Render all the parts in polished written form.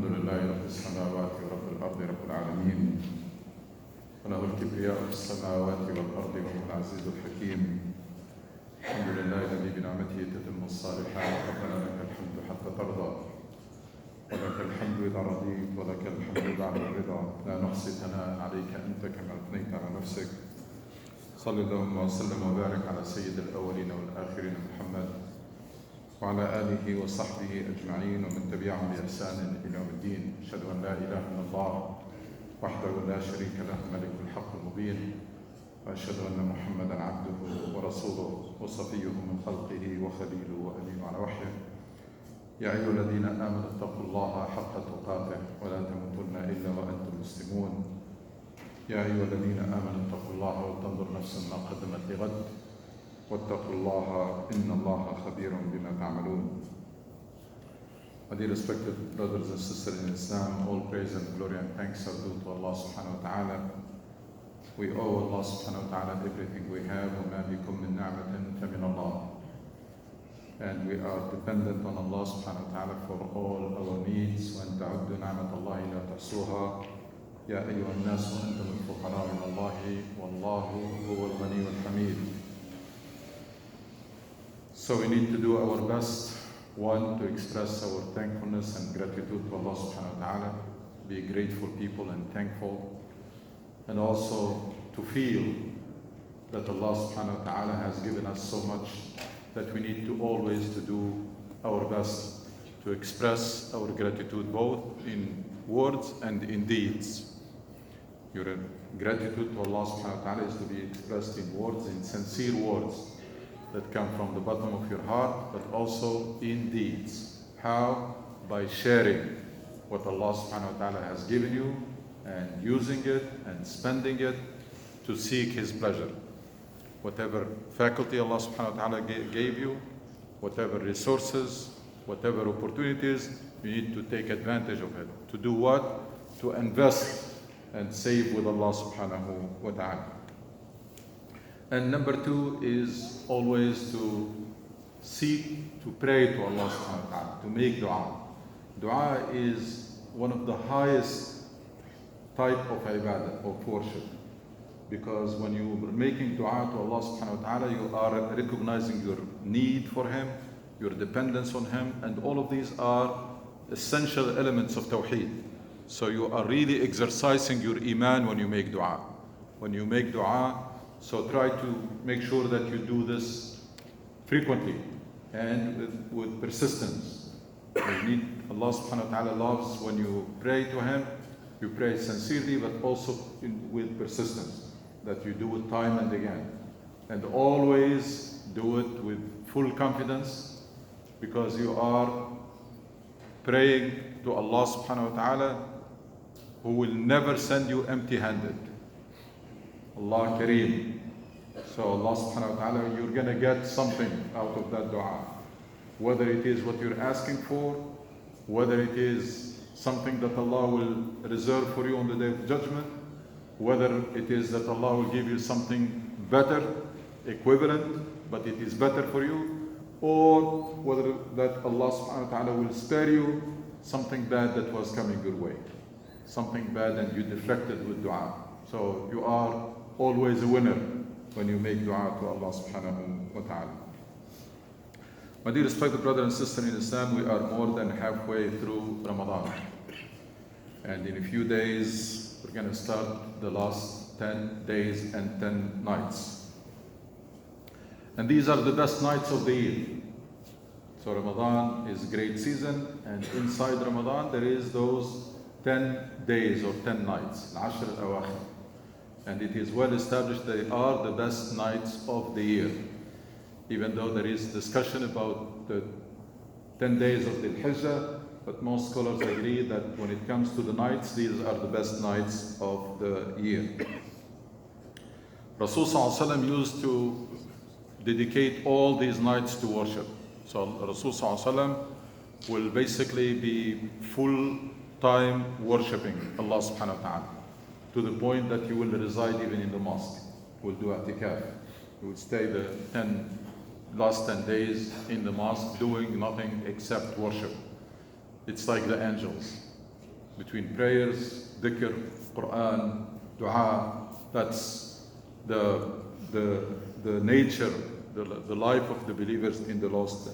لله رب السماوات ورب الأرض رب العالمين، وله الكبرياء في السماوات والأرض وهو العزيز الحكيم. الحمد لله الذي بنعمته تتم الصالحات. ربنا لك الحمد حتى ترضى، ولك الحمد إذا رضيت، ولك الحمد بعد الرضا. لا نحصي ثناء عليك أنت كما أثنيت على نفسك. صلى اللهم وسلم وبارك على سيد الأولين والآخرين محمد وعلى آله وصحبه أجمعين ومن تبعهم بإحسان إلى يوم الدين. أشهد أن لا إله إلا الله وحده لا شريك له ملك الحق المبين، وأشهد أن محمدا عبده ورسوله وصفيه من خلقه وخليله وأمينه على وحيه. يا أيها الذين آمنوا اتقوا الله حق تقاته ولا تموتن إلا وأنتم مسلمون. يا أيها الذين آمنوا اتقوا الله ولتنظر نفس ما قدمت لغد واتقوا الله إن الله خبير بما تعملون. My dear respected brothers and sisters in Islam, all praise and glory and thanks are due to Allah subhanahu wa ta'ala. We owe Allah subhanahu wa ta'ala everything we have. وَمَا بِكُم مِّن نِّعْمَةٍ فَمِنَ اللَّهِ. And we are dependent on Allah subhanahu wa ta'ala for all our needs. وَأَن تَعُدُّوا نِعْمَةَ اللَّهِ لَا تَحْصُوهَا يَا أَيُّهَا النَّاسُ أَنتُمُ الْفُقَرَاءُ إِلَى اللَّهِ وَاللَّهُ هُوَ الْغَنِيُّ الْحَمِيدُ. So we need to do our best, one, to express our thankfulness and gratitude to Allah subhanahu wa ta'ala, be grateful people and thankful, and also to feel that Allah subhanahu wa ta'ala has given us so much that we need to always to do our best to express our gratitude both in words and in deeds. Your gratitude to Allah subhanahu wa ta'ala is to be expressed in words, in sincere words that come from the bottom of your heart, but also in deeds. How? By sharing what Allah subhanahu wa ta'ala has given you and using it and spending it to seek His pleasure. Whatever faculty Allah subhanahu wa ta'ala gave you, whatever resources, whatever opportunities, you need to take advantage of it. To do what? To invest and save with Allah subhanahu wa ta'ala. And number two is always to seek to pray to Allah subhanahu wa ta'ala, to make dua. Dua is one of the highest type of ibadah, of worship. Because when you are making dua to Allah subhanahu wa ta'ala, you are recognizing your need for Him, your dependence on Him, and all of these are essential elements of Tawheed. So you are really exercising your iman when you make dua. When you make dua, so try to make sure that you do this frequently and with persistence. You need, Allah subhanahu wa ta'ala loves when you pray to Him, you pray sincerely, but also with persistence, that you do it time and again. And always do it with full confidence, because you are praying to Allah subhanahu wa ta'ala, who will never send you empty-handed. Allah Kareem. So Allah subhanahu wa ta'ala, you're going to get something out of that dua. Whether it is what you're asking for, whether it is something that Allah will reserve for you on the Day of Judgment, whether it is that Allah will give you something better, equivalent, but it is better for you, or whether that Allah subhanahu wa ta'ala will spare you something bad that was coming your way. Something bad and you deflected with dua. So you are always a winner when you make dua to Allah subhanahu wa ta'ala. My dear respected brother and sister in Islam, we are more than halfway through Ramadan. And in a few days, we're going to start the last 10 days and 10 nights. And these are the best nights of the year. So Ramadan is a great season, and inside Ramadan there is those 10 days or 10 nights, al-Ashr al-Awakhir. And it is well established they are the best nights of the year. Even though there is discussion about the 10 days of the Hijjah, but most scholars agree that when it comes to the nights, these are the best nights of the year. Rasul sallallahu alaihi wasallam used to dedicate all these nights to worship. So Rasul sallallahu alaihi wasallam will basically be full time worshipping Allah subhanahu wa ta'ala, to the point that he will reside even in the mosque. He will do i'tikaf. He will stay the last 10 days in the mosque doing nothing except worship. It's like the angels. between prayers, dhikr, Quran, dua. That's the nature, the life of the believers in the last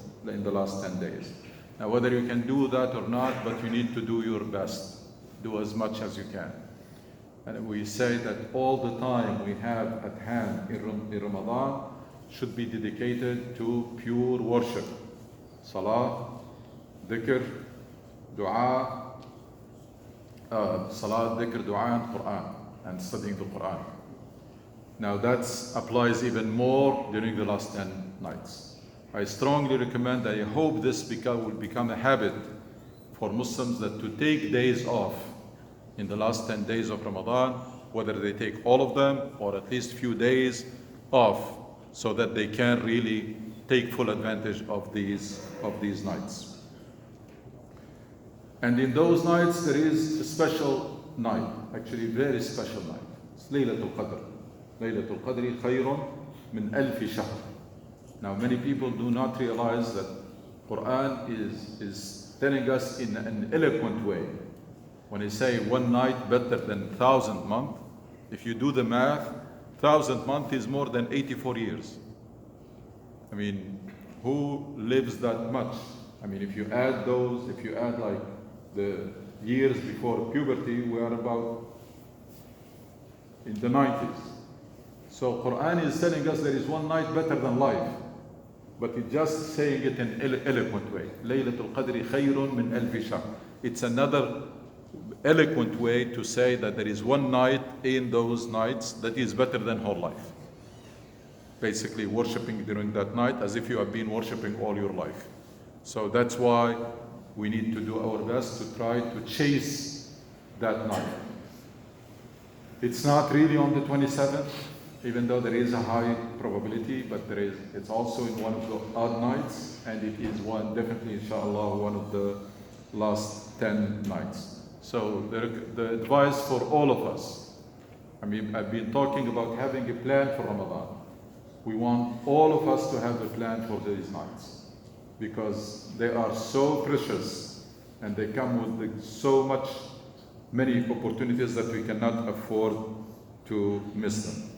10 days. Now, whether you can do that or not, but you need to do your best. Do as much as you can. And we say that all the time we have at hand in Ramadan should be dedicated to pure worship. Salah, dhikr, dua, salah, dhikr, dua, and Quran, and studying the Quran. Now that applies even more during the last 10 nights. I strongly recommend, I hope this will become a habit for Muslims, that to take days off in the last 10 days of Ramadan, whether they take all of them or at least few days off, so that they can really take full advantage of these nights. And in those nights there is a special night, actually a very special night. It's Laylatul Qadr. Laylatul Qadri khayrun min alfi shahr. Now many people do not realize that Quran is telling us in an eloquent way. When they say one night better than 1,000 months, if you do the math, 1,000 months is more than 84 years. I mean, who lives that much? I mean, if you add like the years before puberty, we are about in the 90s. So Quran is telling us there is one night better than life, but it's just saying it in an eloquent way. Laylatul Qadri khayrun min alfi shahr. It's another eloquent way to say that there is one night in those nights that is better than whole life. Basically worshiping during that night as if you have been worshiping all your life. So that's why we need to do our best to try to chase that night. It's not really on the 27th, even though there is a high probability, but it's also in one of the odd nights, and it is definitely inshallah one of the last 10 nights. So the advice for all of us, I mean, I've been talking about having a plan for Ramadan. We want all of us to have a plan for these nights, because they are so precious and they come with so many opportunities that we cannot afford to miss them.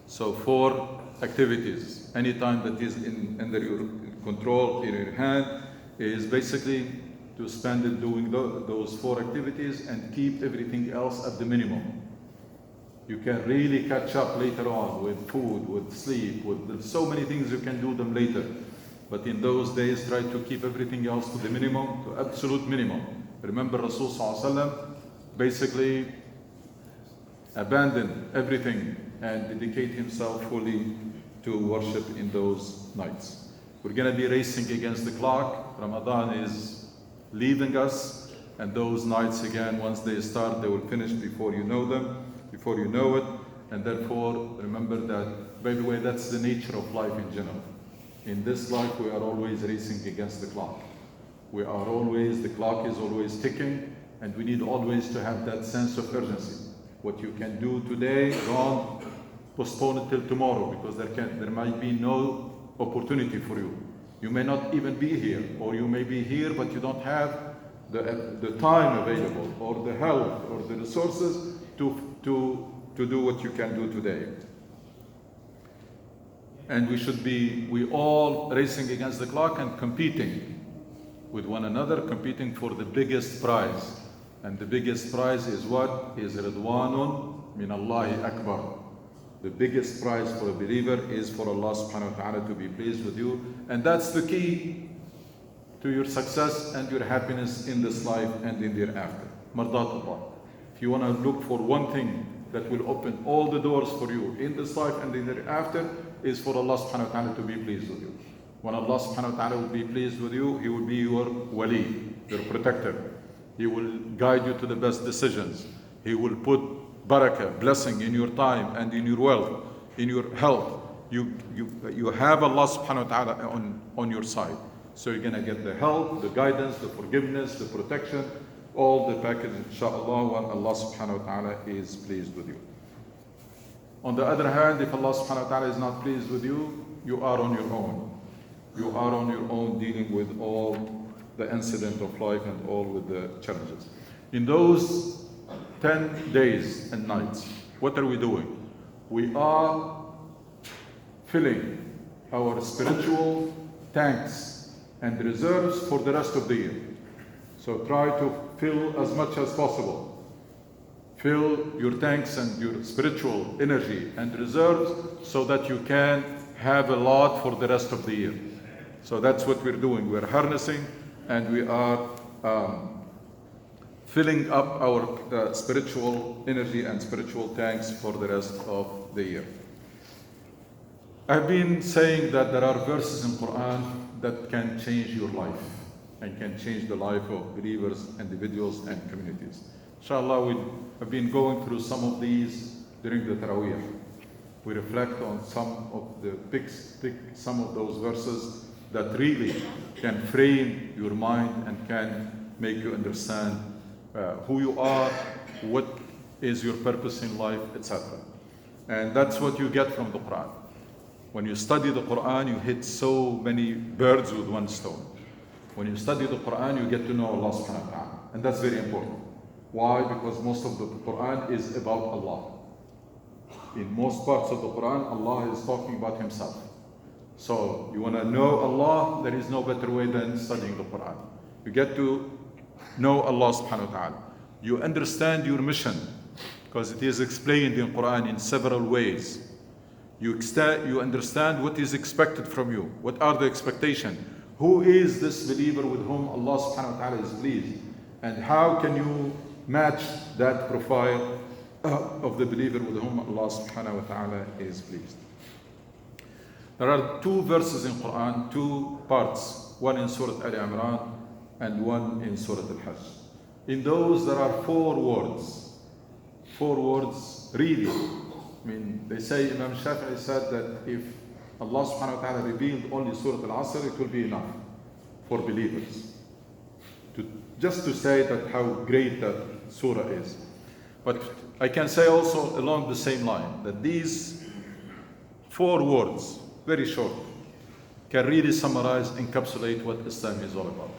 So 4 activities, anytime that is under your control, in your hand, is basically to spend it doing those 4 activities and keep everything else at the minimum. You can really catch up later on with food, with sleep, with so many things you can do them later. But in those days, try to keep everything else to the minimum, to absolute minimum. Remember Rasul Sallallahu Alaihi Wasallam basically abandoned everything and dedicate himself fully to worship in those nights. We're going to be racing against the clock. Ramadan is leaving us, and those nights again, once they start, they will finish before you know it. And therefore, remember that, by the way, that's the nature of life in general. In this life, we are always racing against the clock. The clock is always ticking, and we need always to have that sense of urgency. What you can do today, don't postpone it till tomorrow, because there might be no opportunity for you. You may not even be here, or you may be here, but you don't have the time available, or the health, or the resources to do what you can do today. And we all racing against the clock and competing with one another, competing for the biggest prize. And the biggest prize is what? Is Ridwanun min Allahi Akbar. The biggest prize for a believer is for Allah subhanahu wa ta'ala to be pleased with you. And that's the key to your success and your happiness in this life and in the hereafter. Mardatullah. If you want to look for one thing that will open all the doors for you in this life and in the hereafter, is for Allah subhanahu wa ta'ala to be pleased with you. When Allah subhanahu wa ta'ala will be pleased with you, He will be your wali, your protector. He will guide you to the best decisions. He will put barakah, blessing in your time and in your wealth, in your health. You have Allah subhanahu wa ta'ala on your side. So you're going to get the help, the guidance, the forgiveness, the protection, all the package, inshallah, when Allah subhanahu wa ta'ala is pleased with you. On the other hand, if Allah subhanahu wa ta'ala is not pleased with you, you are on your own. You are on your own dealing with all the incident of life and all with the challenges. In those 10 days and nights, what are we doing? We are filling our spiritual tanks and reserves for the rest of the year. So try to fill as much as possible. Fill your tanks and your spiritual energy and reserves so that you can have a lot for the rest of the year. So that's what we're doing. We're harnessing and we are filling up our spiritual energy and spiritual tanks for the rest of the year. I've been saying that there are verses in Quran that can change your life and can change the life of believers, individuals, and communities. Inshallah, we have been going through some of these during the Taraweeh. We reflect on some of the some of those verses that really can frame your mind and can make you understand who you are, what is your purpose in life, etc. And that's what you get from the Quran. When you study the Quran, you hit so many birds with one stone. When you study the Quran, you get to know Allah subhanahu wa ta'ala. And that's very important. Why? Because most of the Quran is about Allah. In most parts of the Quran, Allah is talking about Himself. So you want to know Allah, there is no better way than studying the Quran. You get to know Allah subhanahu wa ta'ala. You understand your mission, because it is explained in Quran in several ways. You understand what is expected from you. What are the expectations? Who is this believer with whom Allah subhanahu wa ta'ala is pleased? And how can you match that profile of the believer with whom Allah subhanahu wa ta'ala is pleased? There are two verses in Quran, two parts, one in Surah Al Imran and one in Surah Al-Hajj. In those there are four words really. I mean, they say, Imam Shafi'i said that if Allah subhanahu wa ta'ala revealed only Surah Al-Asr, it will be enough for believers. Just to say that how great that surah is. But I can say also along the same line that these four words, very short, can really summarize, encapsulate what Islam is all about.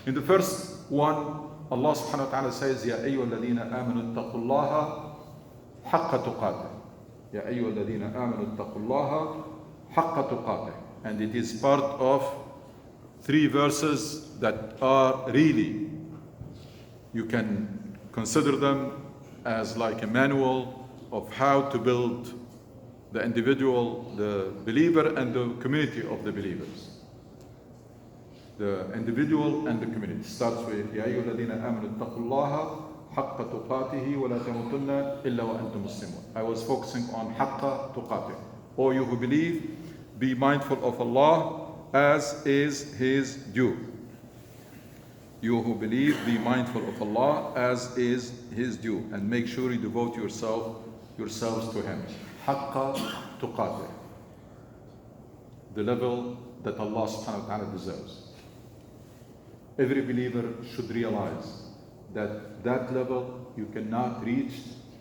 In the first one, Allah subhanahu wa ta'ala says, Ya ayyuha alladhina amanu ittaqullaha haqqa tuqatih. Ya ayyuha alladhina amanu ittaqullaha haqqa tuqatih. And it is part of three verses that are really, you can consider them as like a manual of how to build the individual, the believer, and the community of the believers. The individual and the community starts with Ya ayyuha alladhina amanu ittaqullaha haqqa tuqatihi wa la tamutunna illa wa antum muslimun. I was focusing on haqqa tuqatih. O you who believe, be mindful of Allah as is His due. You who believe, be mindful of Allah as is His due, and make sure you devote yourselves to Him. Haqqa tuqatih. The level that Allah subhanahu wa ta'ala deserves. Every believer should realize that that level you cannot reach,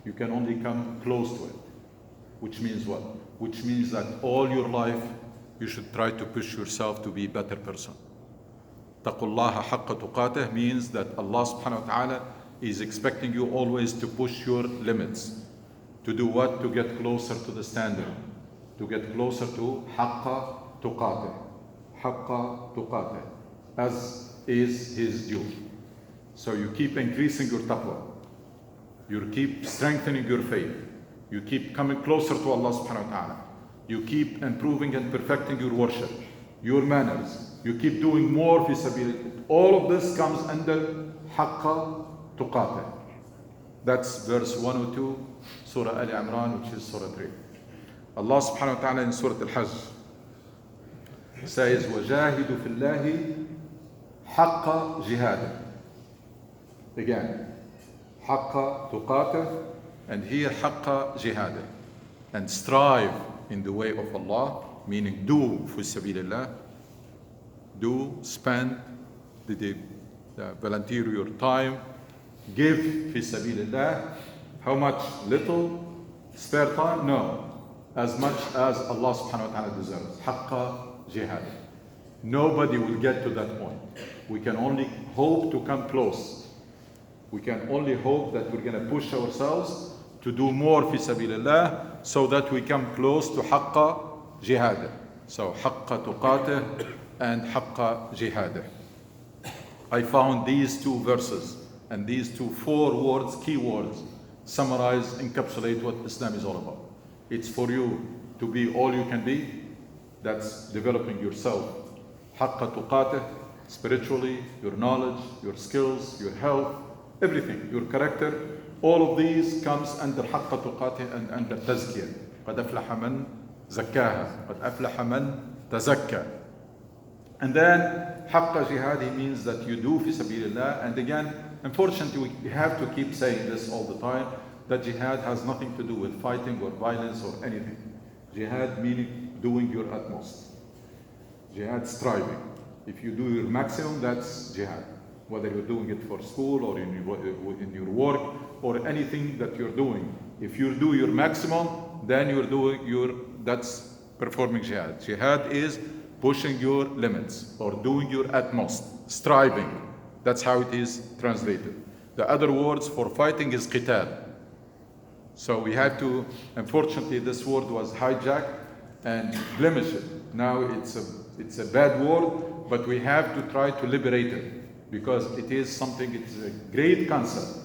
you can only come close to it. Which means what? Which means that all your life you should try to push yourself to be a better person. Taqullaha haqqa tuqatih means that Allah subhanahu wa ta'ala is expecting you always to push your limits. To do what? To get closer to the standard. To get closer to haqqa tuqatih. Haqqa tuqatih. As is His due. So you keep increasing your taqwa. You keep strengthening your faith. You keep coming closer to Allah subhanahu wa ta'ala. You keep improving and perfecting your worship, your manners. You keep doing more fi sabilillah. All of this comes under haqqa tuqatih. That's verse 102, Surah Al Imran, which is Surah 3. Allah subhanahu wa ta'ala in Surah Al-Hajj says, وَجَاهِدُ فِي اللَّهِ حَقَّ جِهَادٍ. Again, haqqa tuqatih, and here haqqa jihadin. And strive in the way of Allah, meaning do fi sabilillah. Do, spend, volunteer your time, give fi sabilillah. How much? Little? Spare time? No. As much as Allah subhanahu wa ta'ala deserves. Haqqa jihad. Nobody will get to that point. We can only hope to come close. We can only hope that we're going to push ourselves to do more fi sabilillah so that we come close to haqqa jihadah. So haqqa tuqatih and haqqa jihadah. I found these two verses and these four words, key words, summarize, encapsulate what Islam is all about. It's for you to be all you can be. That's developing yourself. Haqqa tuqatih, spiritually, your knowledge, your skills, your health, everything, your character. All of these comes under haqqa tuqatih and under tazkiyah. قَدْ أَفْلَحَ مَنْ زَكَّاهَا قَدْ أَفْلَحَ مَنْ تَزَكَّى. And then haqqa jihadi means that you do fi sabilillah. And again, unfortunately, we have to keep saying this all the time, that jihad has nothing to do with fighting or violence or anything. Jihad meaning doing your utmost. Jihad striving. If you do your maximum, that's jihad. Whether you're doing it for school or in your work or anything that you're doing. If you do your maximum, then you're doing that's performing jihad. Jihad is pushing your limits or doing your utmost, striving. That's how it is translated. The other words for fighting is qital. So we have to, unfortunately, this word was hijacked and blemished. Now it's a bad word, but we have to try to liberate it because it is something, it's a great concept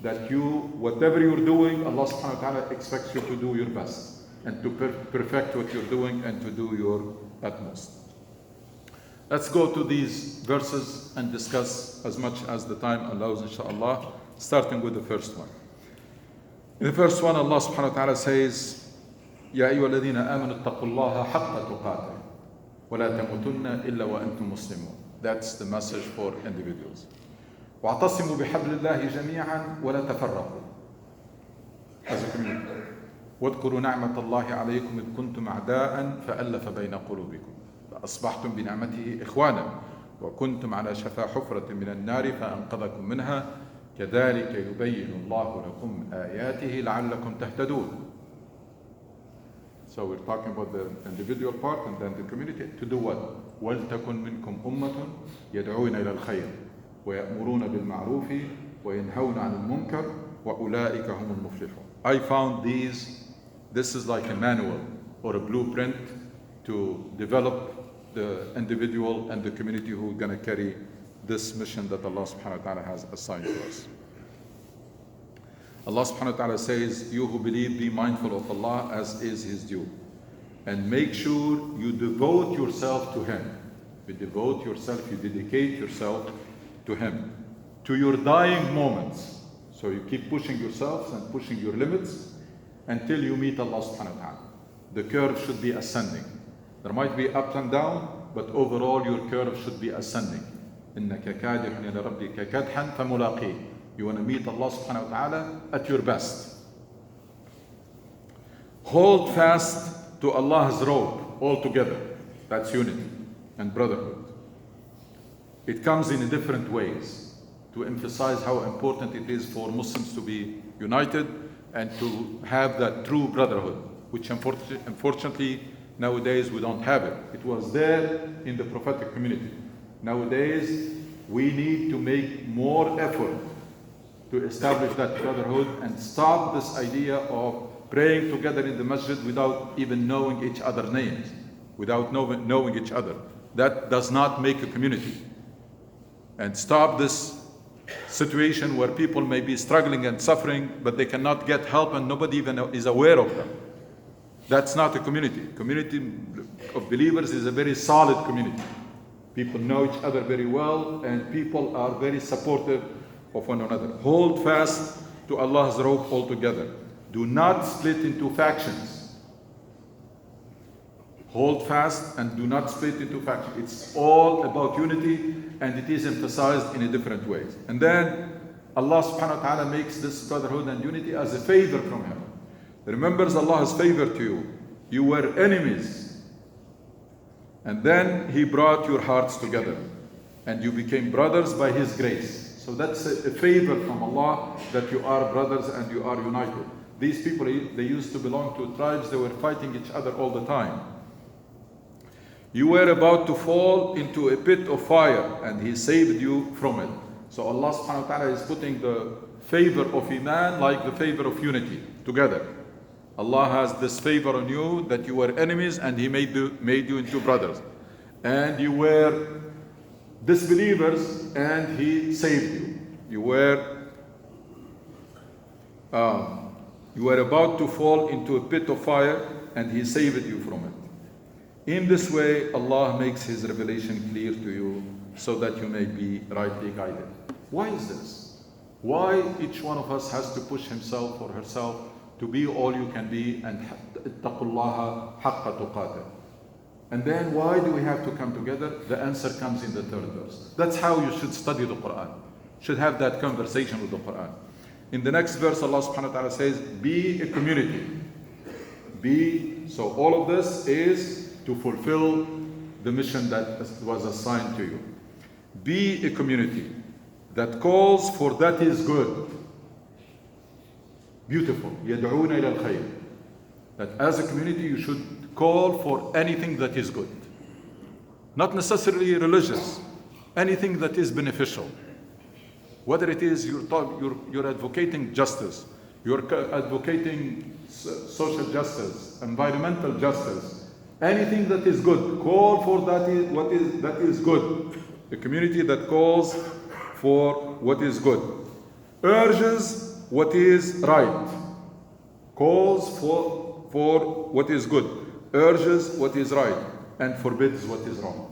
that whatever you're doing, Allah subhanahu wa ta'ala expects you to do your best and to perfect what you're doing and to do your utmost. Let's go to these verses and discuss as much as the time allows, inshallah, starting with the first one. In the first one, Allah subhanahu wa ta'ala says, يَا أَيُّهَا الَّذِينَ آمَنُوا اتَّقُوا اللَّهَ حَقَّ تُقَاتِهِ وَلَا تَمُوتُنَّ إِلَّا وَأَنْتُمْ مُسْلِمُونَ. That's the message for individuals. وَاعْتَصِمُوا بِحَبْلِ اللَّهِ جَمِيعًا وَلَا تَفَرَّقُوا. As a community. وَاذْكُرُوا نَعْمَةَ اللَّهِ عَلَيْكُمْ إِذْ كُنْتُمْ أَعْدَاءً فَأَلَّفَ بَيْنَ قُلُوبِكُمْ فأصبحتم بنعمته إخوانا وكنتم على شفا حفرة من النار فأنقذكم منها كذلك يبين الله لكم آياته لعلكم تهتدون. So we're talking about the individual part and then the community. To do what? وَلْتَكُنْ مِنْكُمْ أُمَّةٌ يَدْعُونَ إِلَى الْخَيْرِ وَيَأْمُرُونَ بِالْمَعْرُوفِ وَيَنْهَوْنَ عَنِ الْمُنْكَرِ وَأُولَٰئِكَ هُمُ الْمُفْلِحُونَ. I found this is like a manual or a blueprint to develop the individual and the community who are going to carry this mission that Allah subhanahu wa ta'ala has assigned to us. Allah subhanahu wa ta'ala says, you who believe, be mindful of Allah as is His due. And make sure you devote yourself to Him. You devote yourself, you dedicate yourself to Him. To your dying moments. So you keep pushing yourselves and pushing your limits until you meet Allah subhanahu wa ta'ala. The curve should be ascending. There might be up and down, but overall your curve should be ascending. إِنَّكَ كَادِحٌ إِلَى رَبِّكَ كَدْحًا فَمُلَاقِيهِ. You want to meet Allah subhanahu wa ta'ala at your best. Hold fast to Allah's rope altogether. That's unity and brotherhood. It comes in different ways to emphasize how important it is for Muslims to be united and to have that true brotherhood, which unfortunately nowadays we don't have it. It was there in the prophetic community. Nowadays we need to make more effort to establish that brotherhood and stop this idea of praying together in the masjid without even knowing each other's names, without knowing each other. That does not make a community. And stop this situation where people may be struggling and suffering, but they cannot get help and nobody even is aware of them. That's not a community. Community of believers is a very solid community. People know each other very well and people are very supportive of one another. Hold fast to Allah's rope altogether. Do not split into factions. Hold fast and do not split into factions. It's all about unity and it is emphasized in a different ways. And then Allah subhanahu wa ta'ala makes this brotherhood and unity as a favor from Him. Remembers Allah's favor to you. You were enemies. And then He brought your hearts together. And you became brothers by His grace. So that's a favor from Allah that you are brothers and you are united. These people, they used to belong to tribes, they were fighting each other all the time. You were about to fall into a pit of fire and He saved you from it. So Allah subhanahu wa ta'ala is putting the favor of Iman like the favor of unity together. Allah has this favor on you that you were enemies and He made you into brothers. And you were disbelievers and He saved you. You were about to fall into a pit of fire and He saved you from it. In this way, Allah makes His revelation clear to you so that you may be rightly guided. Why is this? Why each one of us has to push himself or herself to be all you can be and ittaqullaha haqqa tuqatih? And then why do we have to come together? The answer comes in the third verse. That's how you should study the Quran. Should have that conversation with the Quran. In the next verse, Allah subhanahu wa ta'ala says, be a community. So all of this is to fulfill the mission that was assigned to you. Be a community that calls for that is good. Beautiful. يَدْعُونَ إِلَى الْخَيْرِ. That as a community you should call for anything that is good. Not necessarily religious. Anything that is beneficial. Whether it is you're advocating justice, you're advocating social justice, environmental justice, anything that is good, call for that is good. A community that calls for what is good, urges what is right, calls for what is good, urges what is right, and forbids what is wrong.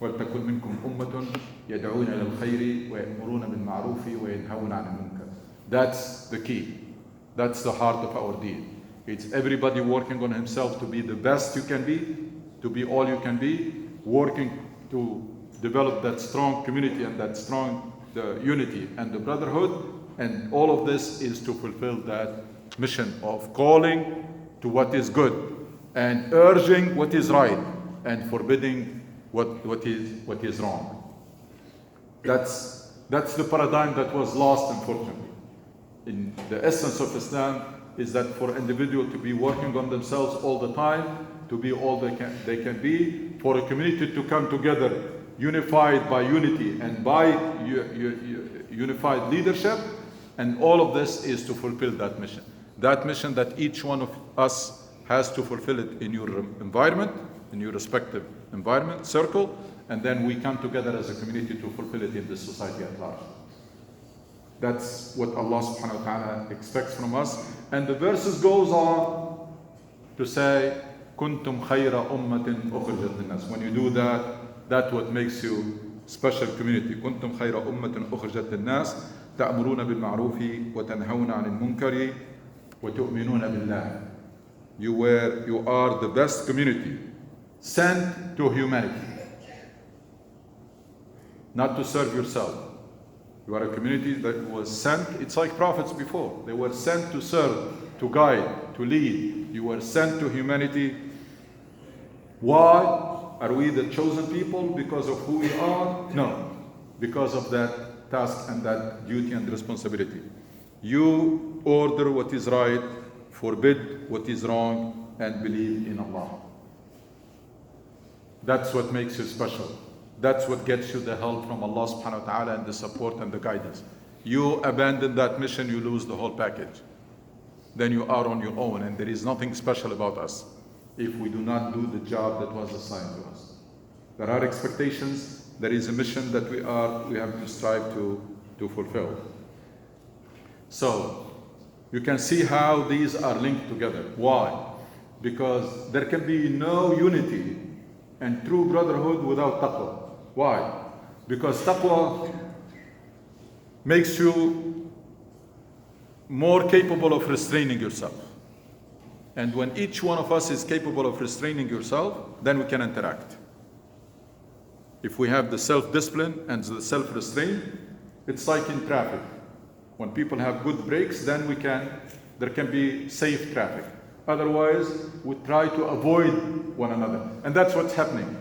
وَلْتَكُنْ مِنْكُمْ أُمَّةٌ يَدْعُونَ إِلَى الْخَيْرِ وَيَأْمُرُونَ بِالْمَعْرُوفِ وَيَنْهَوْنَ عَنِ الْمُنكَرِ. That's the key. That's the heart of our deen. It's everybody working on himself to be the best you can be, to be all you can be, working to develop that strong community and that strong unity and the brotherhood. And all of this is to fulfill that mission of calling to what is good and urging what is right and forbidding what is wrong. That's the paradigm that was lost, unfortunately. In the essence of Islam is that for individual to be working on themselves all the time, to be all they can be, for a community to come together unified by unity and by unified leadership, and all of this is to fulfill that mission. That mission that each one of us has to fulfill it in your environment, in your respective environment, circle, and then we come together as a community to fulfill it in the society at large. That's what Allah subhanahu wa ta'ala expects from us. And the verses goes on to say, Kuntum khayra ummatin ukhrijat linnas. When you do that, that's what makes you special community. Kuntum khayra ummatin ukhrijat linnas, ta'muruna bil ma'rufi wa tanhawna 'anil munkari wa tu'minuna billah. You are the best community sent to humanity. Not to serve yourself. You are a community that was sent. It's like prophets before. They were sent to serve, to guide, to lead. You were sent to humanity. Why are we the chosen people? Because of who we are? No. Because of that task and that duty and responsibility. You order what is right, forbid what is wrong, and believe in Allah. That's what makes you special. That's what gets you the help from Allah subhanahu wa ta'ala and the support and the guidance. You abandon that mission, you lose the whole package. Then you are on your own, and there is nothing special about us if we do not do the job that was assigned to us. There are expectations, there is a mission that we have to strive to fulfill. So, you can see how these are linked together. Why? Because there can be no unity and true brotherhood without taqwa. Why? Because taqwa makes you more capable of restraining yourself. And when each one of us is capable of restraining yourself, then we can interact. If we have the self-discipline and the self-restraint, it's like in traffic. When people have good brakes, then there can be safe traffic. Otherwise, we try to avoid one another. And that's what's happening.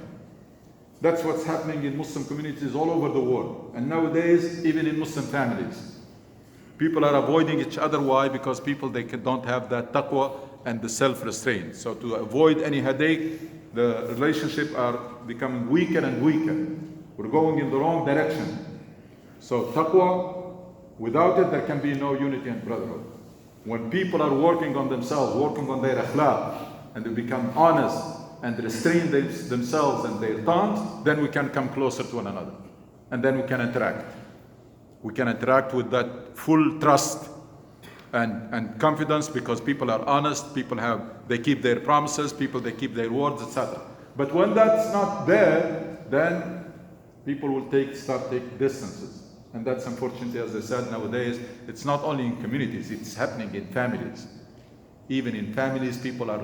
That's what's happening in Muslim communities all over the world. And nowadays, even in Muslim families. People are avoiding each other. Why? Because people, don't have that taqwa and the self-restraint. So to avoid any headache, the relationships are becoming weaker and weaker. We're going in the wrong direction. So taqwa, without it there can be no unity and brotherhood. When people are working on themselves, working on their akhlaq, and they become honest and restrain themselves and their tongues, then we can come closer to one another. And then we can interact. We can interact with that full trust and confidence, because people are honest, they keep their promises, they keep their words, etc. But when that's not there, then people will start taking distances. And that's unfortunately, as I said, nowadays, it's not only in communities, it's happening in families. Even in families, people are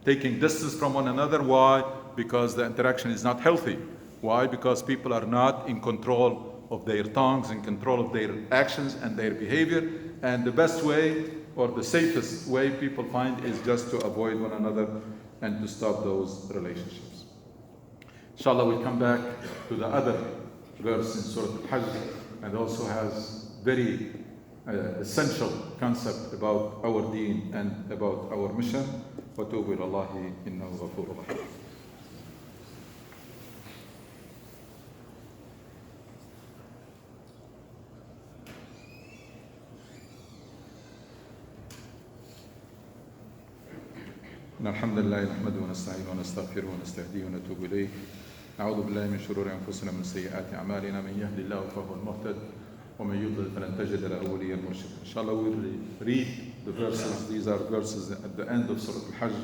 taking distance from one another. Why? Because the interaction is not healthy. Why? Because people are not in control of their tongues, in control of their actions and their behavior. And the best way, or the safest way people find, is just to avoid one another and to stop those relationships. Inshallah, we'll come back to the other verse in Surah Al-Hajj, and also has very essential concept about our deen and about our mission. وَتُوبُوا إِلَى اللَّهِ إِنَّهُ غَفُورٌ رَحِيمٌ. إن الحمد لله نحمده ونستعينه ونستغفره ونستهديه ونتوب إليه. نعوذ بالله من شرور أنفسنا ومن سيئات أعمالنا. من يهد الله فهو المهتد ومن يضلل فلن تجد له وليا مرشدا. Inshallah, we'll read the verses. These are verses at the end of Surah Al-Hajj.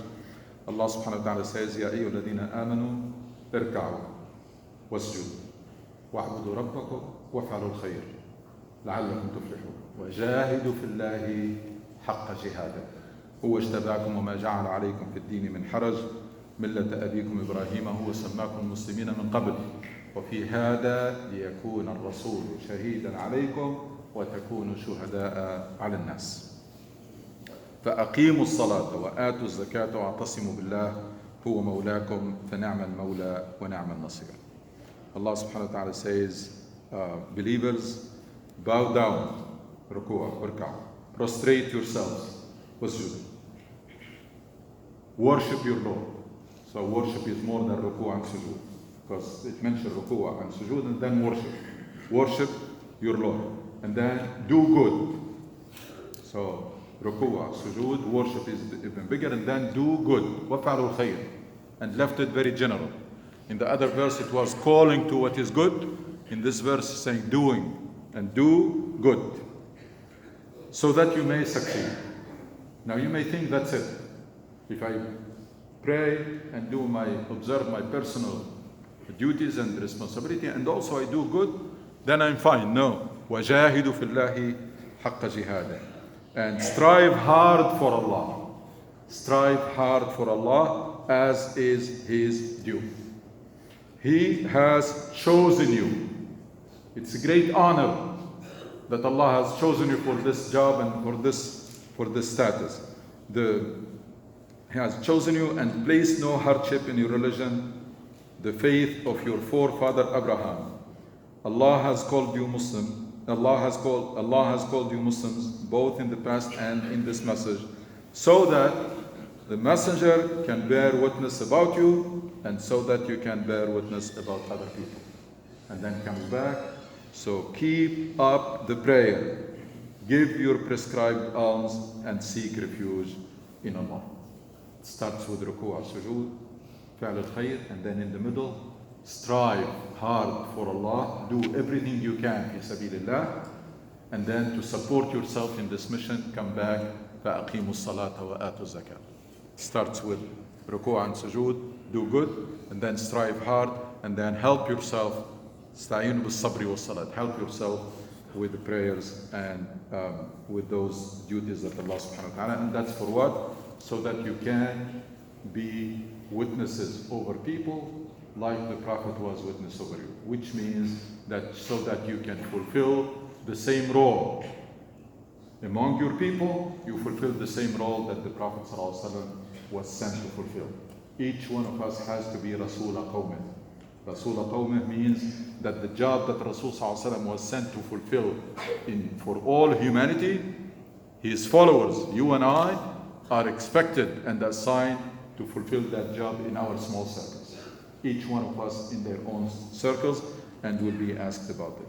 Allah subhanahu wa ta'ala says, يا أيها الذين آمنوا اركعوا واسجدوا واعبدوا ربكم وافعلوا الخير لعلكم تفلحون وجاهدوا في الله حق جهاده هو اجتباكم وما جعل عليكم في الدين من حرج ملة أبيكم إبراهيم هو سماكم مسلمين من قبل وفي هذا ليكون الرسول شهيدا عليكم وتكونوا شهداء على الناس فأقيموا الصلاة وآتوا الزكاة واعتصموا بالله هو مولاكم فنعم المولى ونعم النصير. Allah subhanahu wa ta'ala says, believers, bow down, prostrate yourselves, wasjud. Worship your Lord. So worship is more than ruku' and sujood, because it mentioned ruku' and sujood and then worship. Worship your Lord. And then do good. So ruku', sujood, worship is even bigger, and then do good. وَفَعْلُوا الْخَيْرِ. And left it very general. In the other verse it was calling to what is good. In this verse it's saying doing, and do good, so that you may succeed. Now you may think that's it. If I pray and observe my personal duties and responsibility, and also I do good, then I'm fine. No. وَجَاهِدُوا فِي اللَّهِ حَقَّ جِهَادًا. And strive hard for Allah. Strive hard for Allah as is His due. He has chosen you. It's a great honor that Allah has chosen you for this job and for this status. He has chosen you and placed no hardship in your religion, the faith of your forefather Abraham. Allah has called you Muslim. Allah has called you Muslims both in the past and in this message, so that the messenger can bear witness about you, and so that you can bear witness about other people. And then comes back. So keep up the prayer, give your prescribed alms, and seek refuge in Allah. It starts with ruku' sujood, fa'al al-khayr, and then in the middle, strive hard for Allah, do everything you can fi sabilillah, and then to support yourself in this mission, come back, فَأَقِيمُوا الصَّلَاةَ وَآتُوا الزَّكَاةَ. Starts with ruku' and sujood, do good, and then strive hard, and then help yourself, استعينوا بالصبر والصلاة, help yourself with the prayers and with those duties that Allah subhanahu wa ta'ala, and that's for what? So that you can be witnesses over people like the Prophet was witness over you, which means that so that you can fulfill the same role among your people, you fulfill the same role that the Prophet ﷺ was sent to fulfill. Each one of us has to be Rasul Qawmih. Rasul Qawmih means that the job that Rasul ﷺ was sent to fulfill for all humanity, his followers, you and I, are expected and assigned to fulfill that job in our small circles. Each one of us in their own circles, and will be asked about it.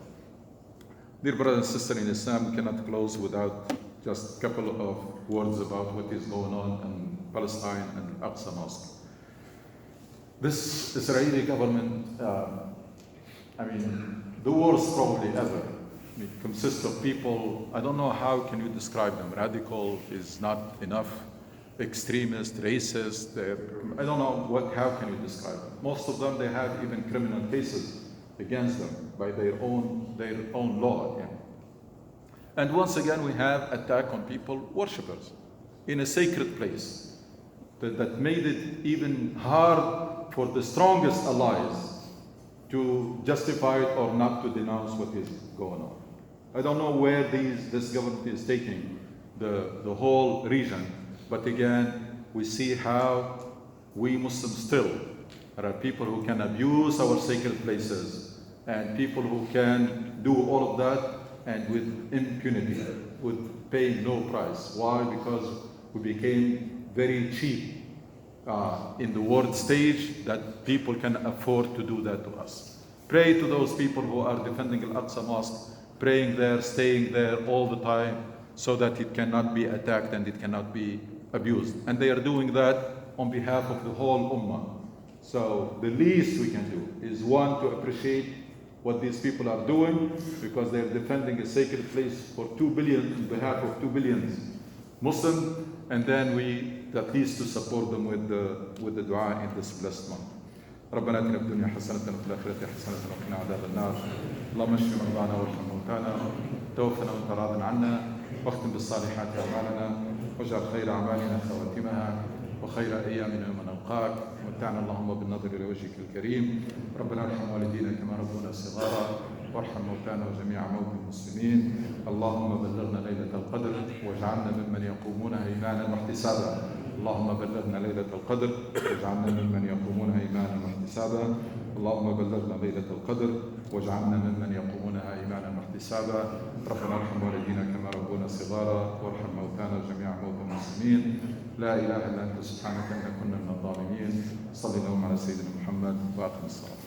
Dear brothers and sisters in Islam, we cannot close without just a couple of words about what is going on in Palestine and Al-Aqsa Mosque. This Israeli government, the worst probably ever. It consists of people, I don't know how can you describe them. Radical is not enough. Extremist, racist, I don't know how can you describe them. Most of them, they have even criminal cases against them by their own law. Yeah. And once again, we have attack on people, worshippers, in a sacred place that made it even hard for the strongest allies to justify it or not to denounce what is going on. I don't know where this government is taking the whole region, but again, we see how we Muslims still, there are people who can abuse our sacred places and people who can do all of that and with impunity, with paying no price. Why? Because we became very cheap in the world stage that people can afford to do that to us. Pray to those people who are defending Al-Aqsa Mosque, praying there, staying there all the time so that it cannot be attacked and it cannot be abused. And they are doing that on behalf of the whole Ummah. So the least we can do is one, to appreciate what these people are doing because they're defending a sacred place for 2 billion, on behalf of 2 billion Muslims, and then we at least to support them with the dua in this blessed month. ربنا اتنا في الدنيا حسنة وفي الآخرة حسنة وقنا عذاب النار. اللهم اشف مرضانا وارحم موتانا توفنا وانت راض عنا واختم بالصالحات أعمالنا واجعل خير أعمالنا خواتمها وخير أيامنا يوم نلقاك. متعنا اللهم بالنظر إلى وجهك الكريم. ربنا ارحم والدينا كما ربونا صغارا وارحم موتانا وجميع موتى المسلمين. اللهم بلغنا ليلة القدر واجعلنا ممن يقومونها إيمانا واحتسابا. اللهم بلغنا ليلة القدر واجعلنا ممن يقومونها إيمانا واحتسابا. اللهم بلغنا ليلة القدر واجعلنا ممن يقومونها إيمانا واحتسابا. ربنا ارحم والدينا كما ربونا صغارا وارحم موتانا وجميع موتى المسلمين. لا إله إلا أنت سبحانك إنا كنا من الظالمين. صلى اللهم على سيدنا محمد وأقم الصلاة.